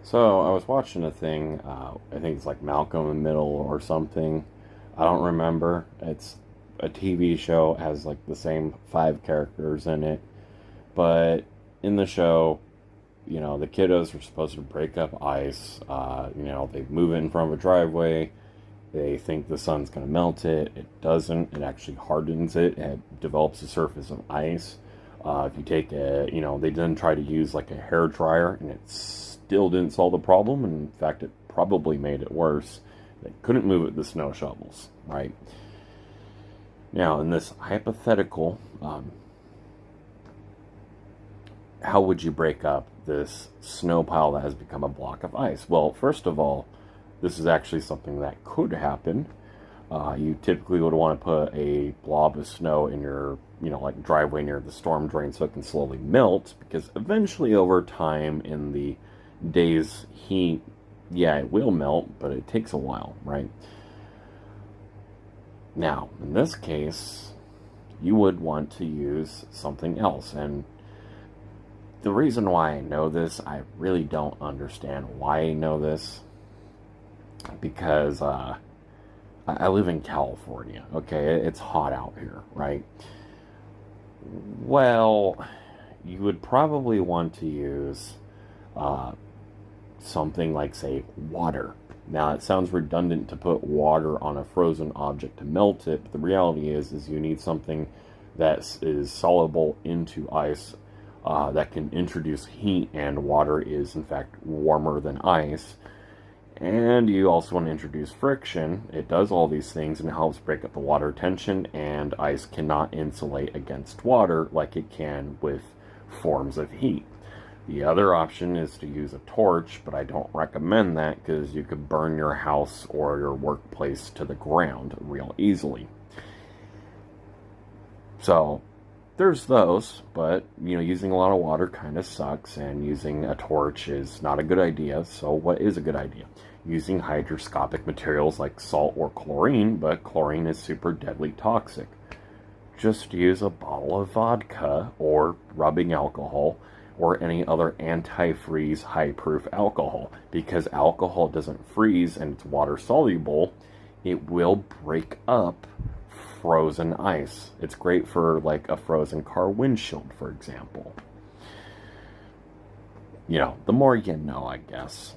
So I was watching a thing. I think it's like Malcolm in the Middle or something. I don't remember. It's a TV show. It has like the same five characters in it. But in the show, the kiddos are supposed to break up ice. They move in from a driveway. They think the sun's going to melt it. It doesn't. It actually hardens it. It develops a surface of ice. If you take they then try to use like a hair dryer, and it still didn't solve the problem. And in fact, it probably made it worse. They couldn't move it with the snow shovels, right? Now, in this hypothetical, how would you break up this snow pile that has become a block of ice? Well, first of all, this is actually something that could happen. You typically would want to put a blob of snow in your, like driveway near the storm drain so it can slowly melt, because eventually over time in the day's heat, yeah, it will melt, but it takes a while, right? Now, in this case, you would want to use something else. And the reason why I know this, I really don't understand why I know this, because I live in California, okay? It's hot out here, right? Well, you would probably want to use uh, something like, say, water. Now, it sounds redundant to put water on a frozen object to melt it, but the reality is you need something that is soluble into ice, that can introduce heat, and water is, in fact, warmer than ice. And you also want to introduce friction. It does all these things and it helps break up the water tension, and ice cannot insulate against water like it can with forms of heat. The other option is to use a torch, but I don't recommend that because you could burn your house or your workplace to the ground real easily. So there's those, but using a lot of water kind of sucks, and using a torch is not a good idea. So what is a good idea? Using hygroscopic materials like salt or chlorine, but chlorine is super deadly toxic. Just use a bottle of vodka or rubbing alcohol or any other antifreeze high-proof alcohol, because alcohol doesn't freeze and it's water soluble. It will break up frozen ice. It's great for like a frozen car windshield, for example. The more you know, I guess.